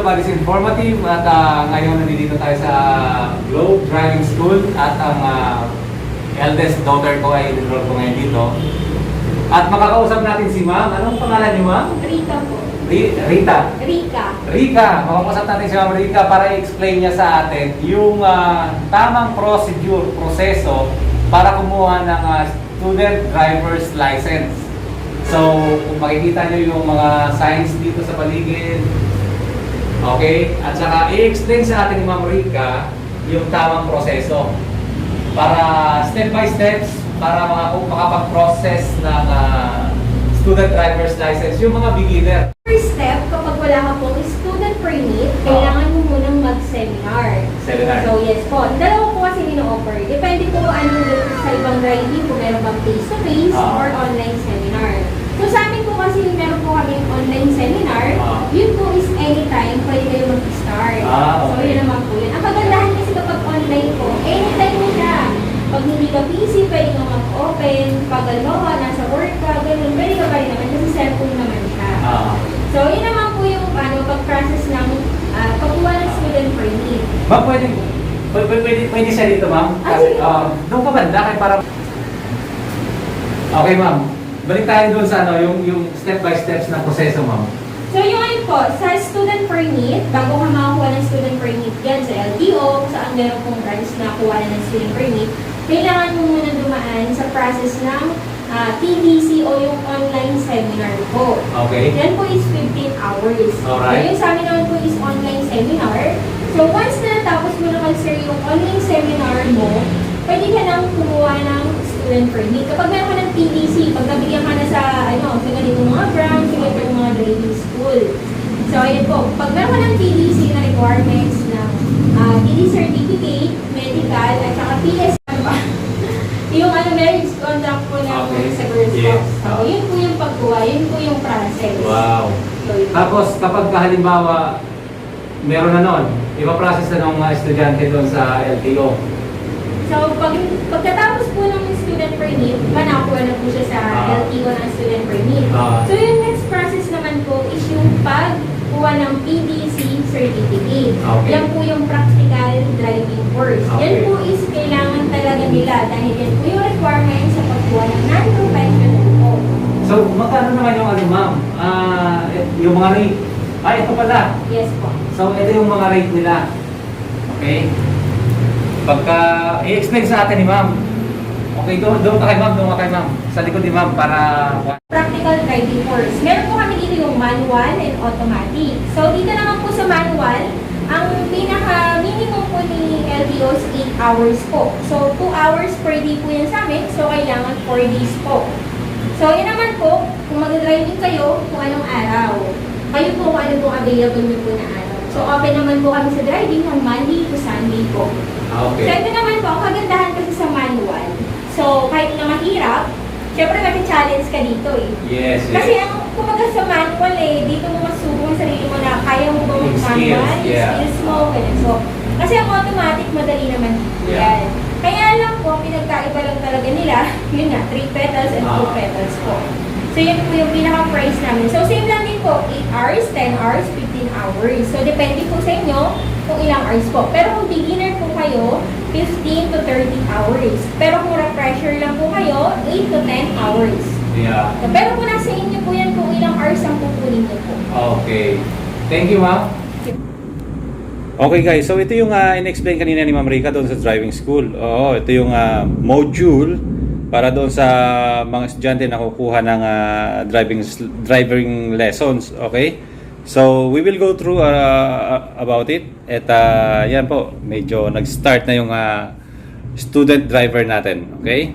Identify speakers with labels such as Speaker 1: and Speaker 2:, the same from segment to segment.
Speaker 1: everybody is informative at ngayon nandito tayo sa Globe Driving School at ang eldest daughter ko ay enroll ko ngayon dito. At makakausap natin si ma'am. Anong pangalan niyo, ma'am?
Speaker 2: Rita po.
Speaker 1: Rita? Rika. Makakausap natin si ma'am Rika para i-explain niya sa atin yung tamang proseso para kumuha ng student driver's license. So, kung makikita nyo yung mga signs dito sa paligid, okay? At saka i-explain sa atin ni Ma'am Rika yung tamang proseso para step by steps para makapag-process ng student driver's license, yung mga beginner.
Speaker 2: First step, kapag wala ka pong student permit, kailangan mo munang mag-seminar. So yes po, dalawa po kasi nino-offer. Depende po kung ano sa ibang driving, kung meron bang face-to-face or online seminar. So sa amin po kasi meron po kami online seminar, yun po is anytime pwede kayo mag-start. So yun naman po yun. Ang kagandahan kasi kapag online po, anytime mo siya. Pag hindi ka busy, pwede ka mag-open. Pag nasa work ka, ganun, pwede ka pa rin naman kasi cellphone naman siya. So yun naman po yung pag-process ng pagkuha ng student permit.
Speaker 1: Ma'am, pwede siya dito, ma'am? Doon ka banda, kaya para... Okay, ma'am. Balik tayo doon sa yung step by steps na proseso, ma'am.
Speaker 2: So yung ano po, sa student permit, bago ka makakuha ng student permit yan sa LTO, saan meron pong branch na kuha ng student permit, kailangan mo muna dumaan sa process ng TDC o yung online seminar po.
Speaker 1: Okay.
Speaker 2: Yan po is 15 hours.
Speaker 1: Alright.
Speaker 2: So yung sa amin naman po is online seminar. So once na natapos mo naman sir yung online seminar mo, pwede ka nang kumuha ng student permit. Kapag meron ka ng TDC, pagkabigyan ka na sa sa ganitong mga branch, sa ganitong mga driving school. So ayun po, pag meron ka ng TDC na requirements ng TD certificate, medical, at saka PS yung marriage conduct po na sa girls'
Speaker 1: yes.
Speaker 2: So yun po yung pagkuha, yun po yung process.
Speaker 1: Wow.
Speaker 2: So,
Speaker 1: Tapos kapag halimbawa meron na nun, ipaprocess na ng mga estudyante doon sa LTO.
Speaker 2: So pagkatapos po ng student permit, manakuha na po siya sa LTO ng student permit. So yung next process naman po is yung pagkuha ng PDC certificate.
Speaker 1: Okay.
Speaker 2: Yan po yung practical driving course.
Speaker 1: Okay.
Speaker 2: Yan po is kailangan talaga nila dahil yan po yung requirement sa pagkuha ng non-professional po.
Speaker 1: So magkano naman yung ma'am? Yung mga rate. Ito pala.
Speaker 2: Yes po.
Speaker 1: So ito yung mga rate nila. Okay? Pagka i-explain sa atin ni ma'am. Okay, doon ka kay ma'am. Sa likod ni ma'am para...
Speaker 2: Practical driving course. Meron po kami dito yung manual and automatic. So dito naman po sa manual, ang pinaka-minimum po ni LTO is 8 hours po. So 2 hours per day po yan sa amin. So kailangan 4 days po. So yun naman po, kung mag-driving kayo, kung anong araw. Kayo po kung ano pong available nyo po na araw. So open naman po kami sa driving from Monday to Sunday po.
Speaker 1: Okay.
Speaker 2: So ito naman po, ang kagandahan kasi sa manual. So kahit na mahirap, syempre mag-challenge ka dito eh.
Speaker 1: Yes.
Speaker 2: Kasi ang kumaga sa manual dito mo masubok ang sarili mo na kaya mo ba mag-manual, skills mo, ganun. So, kasi ang automatic, madali naman dito yan. Kaya lang po, pinagkaiba lang talaga nila, yun nga, 3 petals and 2 petals po. So yun po yung pinaka-price namin. So same lang din po, 8 hours, 10 hours, 15 hours. So depende po sa inyo kung ilang hours po. Pero kung beginner po kayo, 15 to 30 hours. Pero kung refresher lang po kayo, 8 to 10 hours.
Speaker 1: Yeah.
Speaker 2: So, pero kung nasa inyo po yan kung ilang hours ang pupunin nyo po.
Speaker 1: Okay. Thank you, ma'am. Okay guys, so ito yung in-explain kanina ni Ma'am Rika doon sa driving school. Oo, ito yung module para doon sa mga estudyante na kukuha ng driving lessons. Okay? So, we will go through about it. At yan po, medyo nag-start na yung student driver natin. Okay?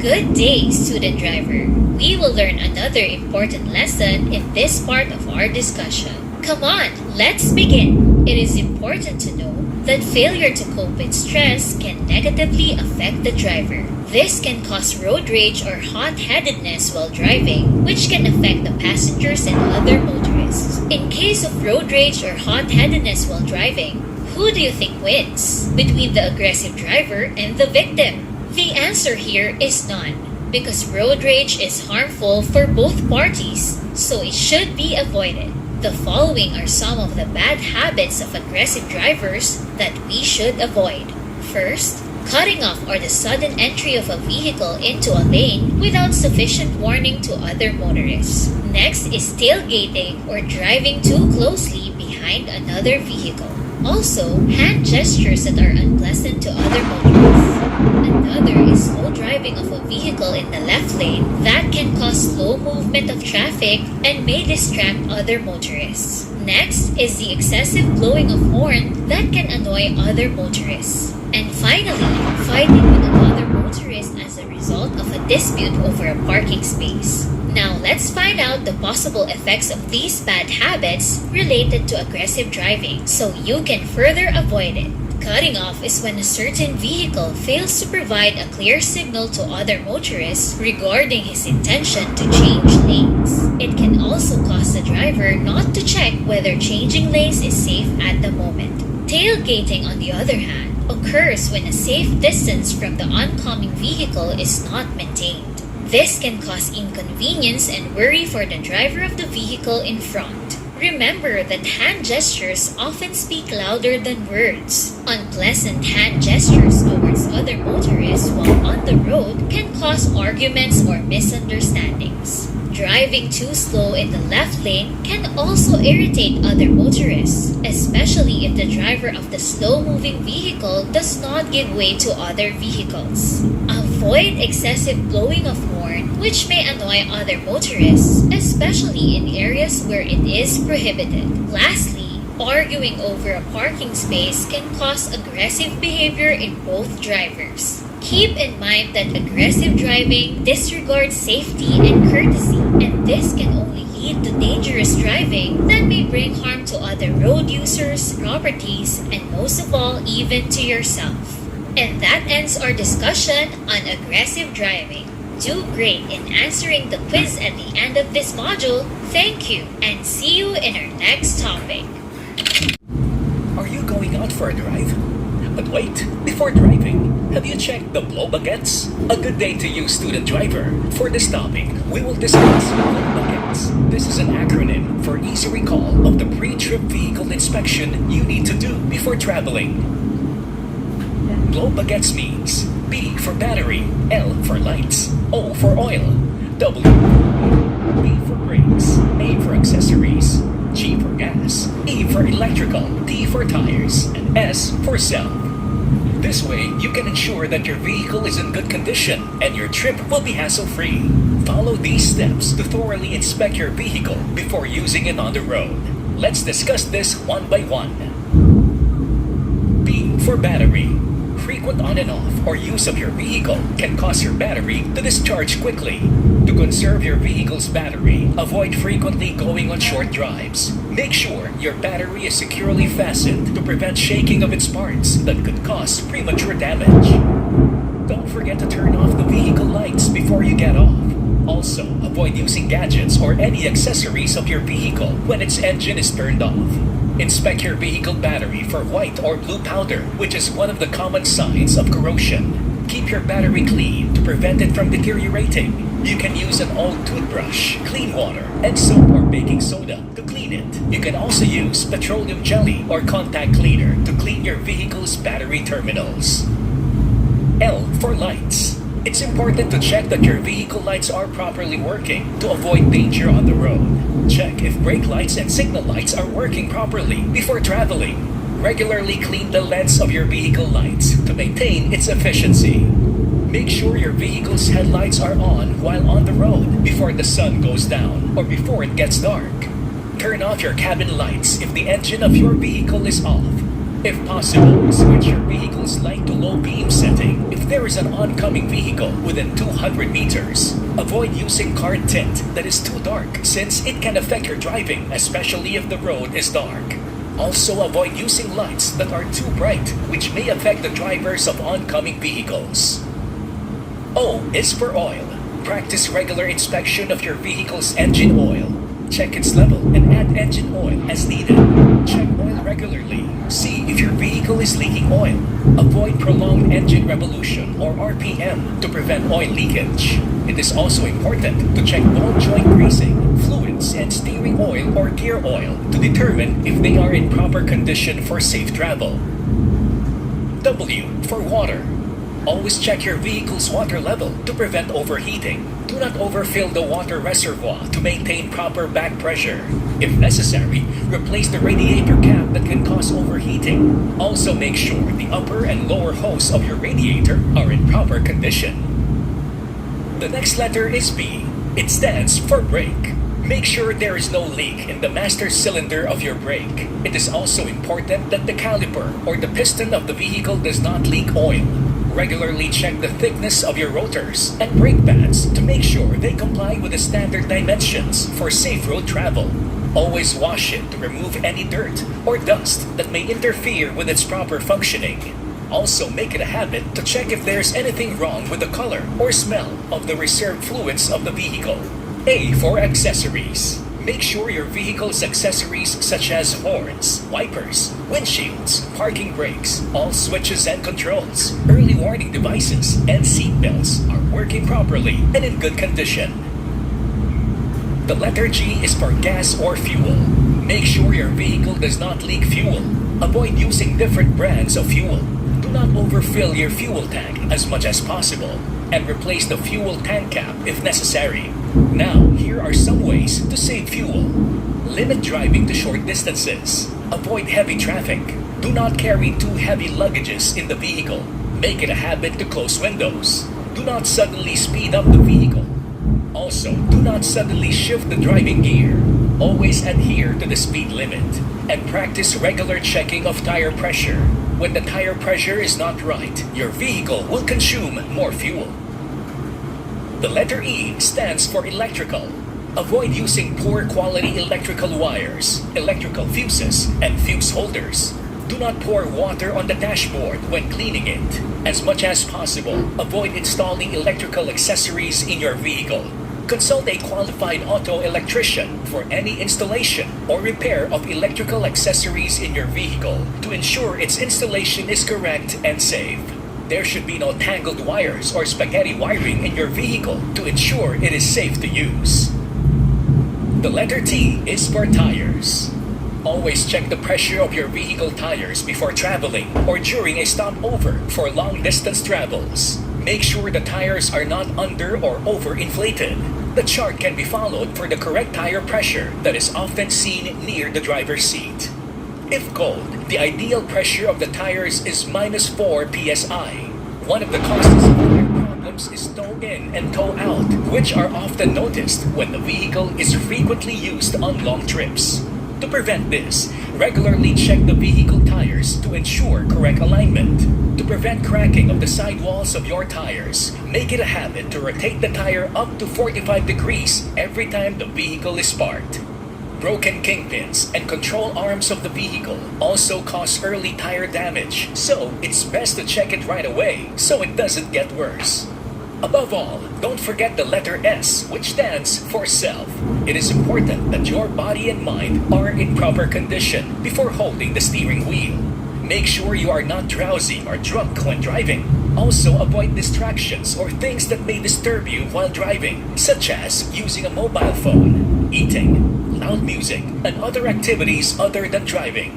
Speaker 3: Good day, student driver. We will learn another important lesson in this part of our discussion. Come on, let's begin. It is important to know that failure to cope with stress can negatively affect the driver. This can cause road rage or hot-headedness while driving, which can affect the passengers and other motorists. In case of road rage or hot-headedness while driving, who do you think wins between the aggressive driver and the victim? The answer here is none. because road rage is harmful for both parties, so it should be avoided. The following are some of the bad habits of aggressive drivers that we should avoid. First, cutting off or the sudden entry of a vehicle into a lane without sufficient warning to other motorists. Next is tailgating or driving too closely behind another vehicle. Also, hand gestures that are unpleasant to other motorists. Another is slow driving of a vehicle in the left lane that can cause slow movement of traffic and may distract other motorists. Next is the excessive blowing of horn that can annoy other motorists. And finally, fighting with another motorist as a result of a dispute over a parking space. Now let's find out the possible effects of these bad habits related to aggressive driving so you can further avoid it. Cutting off is when a certain vehicle fails to provide a clear signal to other motorists regarding his intention to change lanes. It can also cause the driver not to check whether changing lanes is safe at the moment. Tailgating, on the other hand, occurs when a safe distance from the oncoming vehicle is not maintained. This can cause inconvenience and worry for the driver of the vehicle in front. Remember that hand gestures often speak louder than words. Unpleasant hand gestures towards other motorists while on the road can cause arguments or misunderstandings. Driving too slow in the left lane can also irritate other motorists, especially if the driver of the slow-moving vehicle does not give way to other vehicles. Avoid excessive blowing of horn, which may annoy other motorists, especially in areas where it is prohibited. Lastly, arguing over a parking space can cause aggressive behavior in both drivers. Keep in mind that aggressive driving disregards safety and courtesy, and this can only lead to dangerous driving that may bring harm to other road users, properties, and most of all, even to yourself. And that ends our discussion on aggressive driving. Do great in answering the quiz at the end of this module. Thank you, and see you in our next topic.
Speaker 4: Are you going out for a drive? But wait, before driving, have you checked the blow baguettes? A good day to you, student driver. For this topic, we will discuss blow baguettes. This is an acronym for easy recall of the pre-trip vehicle inspection you need to do before traveling. Blow baguettes means B for battery, L for lights, O for oil, W B for brakes, A for accessories, G for gas, E for electrical, T for tires, and S for cell. This way, you can ensure that your vehicle is in good condition and your trip will be hassle-free. Follow these steps to thoroughly inspect your vehicle before using it on the road. Let's discuss this one by one. B for battery. Frequent on and off or use of your vehicle can cause your battery to discharge quickly. To conserve your vehicle's battery, avoid frequently going on short drives. Make sure your battery is securely fastened to prevent shaking of its parts that could cause premature damage. Don't forget to turn off the vehicle lights before you get off. Also, avoid using gadgets or any accessories of your vehicle when its engine is turned off. Inspect your vehicle battery for white or blue powder, which is one of the common signs of corrosion. Keep your battery clean to prevent it from deteriorating. You can use an old toothbrush, clean water, and soap or baking soda to clean it. You can also use petroleum jelly or contact cleaner to clean your vehicle's battery terminals. L for lights. It's important to check that your vehicle lights are properly working to avoid danger on the road. Check if brake lights and signal lights are working properly before traveling. Regularly clean the lens of your vehicle lights to maintain its efficiency. Make sure your vehicle's headlights are on while on the road before the sun goes down or before it gets dark. Turn off your cabin lights if the engine of your vehicle is off. If possible, switch your vehicle's light to low beam setting if there is an oncoming vehicle within 200 meters. Avoid using car tint that is too dark since it can affect your driving, especially if the road is dark. Also avoid using lights that are too bright, which may affect the drivers of oncoming vehicles. O is for oil. Practice regular inspection of your vehicle's engine oil. Check its level and add engine oil as needed. Check oil regularly. See if your vehicle is leaking oil. Avoid prolonged engine revolution or RPM to prevent oil leakage. It is also important to check ball joint greasing, fluids, and steering oil or gear oil to determine if they are in proper condition for safe travel. W for water. Always check your vehicle's water level to prevent overheating. Do not overfill the water reservoir to maintain proper back pressure. If necessary, replace the radiator cap that can cause overheating. Also make sure the upper and lower hose of your radiator are in proper condition. The next letter is B. It stands for brake. Make sure there is no leak in the master cylinder of your brake. It is also important that the caliper or the piston of the vehicle does not leak oil. Regularly check the thickness of your rotors and brake pads to make sure they comply with the standard dimensions for safe road travel. Always wash it to remove any dirt or dust that may interfere with its proper functioning. Also make it a habit to check if there's anything wrong with the color or smell of the reserve fluids of the vehicle. A for accessories. Make sure your vehicle's accessories such as horns, wipers, windshields, parking brakes, all switches and controls, early warning devices, and seat belts are working properly and in good condition. The letter G is for gas or fuel. Make sure your vehicle does not leak fuel. Avoid using different brands of fuel. Do not overfill your fuel tank as much as possible, and replace the fuel tank cap if necessary. Now, here are some ways to save fuel. Limit driving to short distances. Avoid heavy traffic. Do not carry too heavy luggages in the vehicle. Make it a habit to close windows. Do not suddenly speed up the vehicle. Also, do not suddenly shift the driving gear. Always adhere to the speed limit. And practice regular checking of tire pressure. When the tire pressure is not right, your vehicle will consume more fuel. The letter E stands for electrical. Avoid using poor quality electrical wires, electrical fuses, and fuse holders. Do not pour water on the dashboard when cleaning it. As much as possible, avoid installing electrical accessories in your vehicle. Consult a qualified auto electrician for any installation or repair of electrical accessories in your vehicle to ensure its installation is correct and safe. There should be no tangled wires or spaghetti wiring in your vehicle to ensure it is safe to use. The letter T is for tires. Always check the pressure of your vehicle tires before traveling or during a stopover for long distance travels. Make sure the tires are not under or overinflated. The chart can be followed for the correct tire pressure that is often seen near the driver's seat. If cold, the ideal pressure of the tires is -4 psi. One of the causes of tire problems is toe in and toe out, which are often noticed when the vehicle is frequently used on long trips. To prevent this, regularly check the vehicle tires to ensure correct alignment. To prevent cracking of the sidewalls of your tires, make it a habit to rotate the tire up to 45 degrees every time the vehicle is parked. Broken kingpins and control arms of the vehicle also cause early tire damage, so it's best to check it right away so it doesn't get worse. Above all, don't forget the letter S, which stands for self. It is important that your body and mind are in proper condition before holding the steering wheel. Make sure you are not drowsy or drunk when driving. Also, avoid distractions or things that may disturb you while driving, such as using a mobile phone, eating, loud music, and other activities other than driving.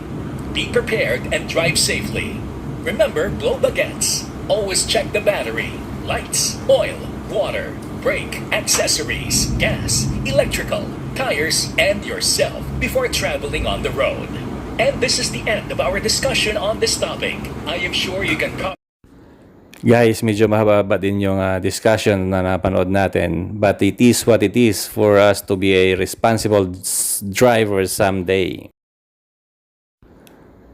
Speaker 4: Be prepared and drive safely. Remember, blow baguettes. Always check the battery, lights, oil, water, brake, accessories, gas, electrical, tires, and yourself before traveling on the road. And this is the end of our discussion on this topic. I am sure you can
Speaker 1: Guys, medyo mahaba din yung discussion na napanood natin. But it is what it is for us to be a responsible driver someday.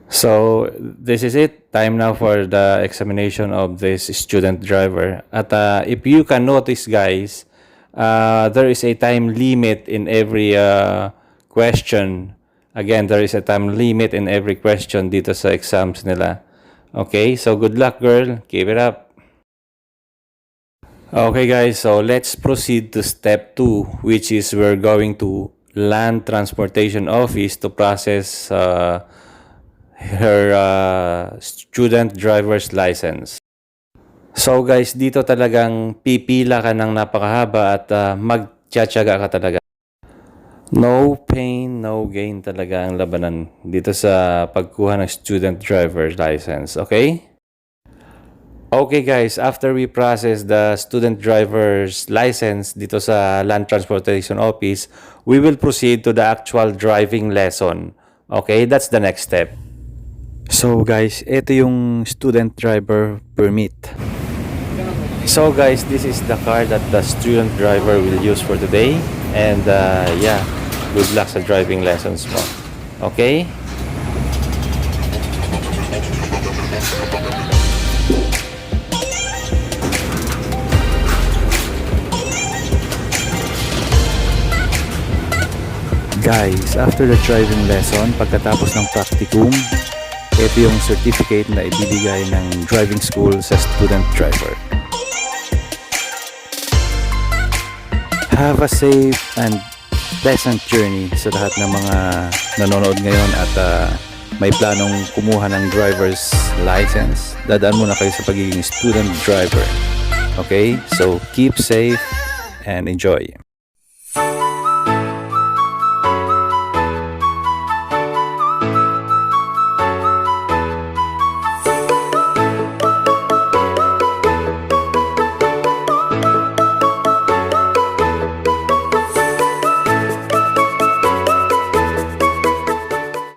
Speaker 1: So, this is it. Time now for the examination of this student driver. At if you can notice, guys, there is a time limit in every question. Again, there is a time limit in every question dito sa exams nila. Okay, so good luck, girl. Keep it up. Okay, guys, so let's proceed to step 2, which is we're going to Land Transportation Office to process her student driver's license. So guys, dito talagang pipila ka ng napakahaba at magtiyatsaga ka talaga. No pain, no gain talaga ang labanan dito sa pagkuha ng student driver's license, okay? Okay guys, after we process the student driver's license dito sa Land Transportation Office, we will proceed to the actual driving lesson. Okay, that's the next step. So guys, ito yung student driver permit. So guys, this is the car that the student driver will use for today. And yeah, good luck sa driving lessons mo. Okay? Guys, after the driving lesson, pagkatapos ng practicum, ito yung certificate na ibibigay ng driving school sa student driver. Have a safe and pleasant journey sa lahat ng mga nanonood ngayon at may planong kumuha ng driver's license. Dadaan muna kayo sa pagiging student driver. Okay? So, keep safe and enjoy.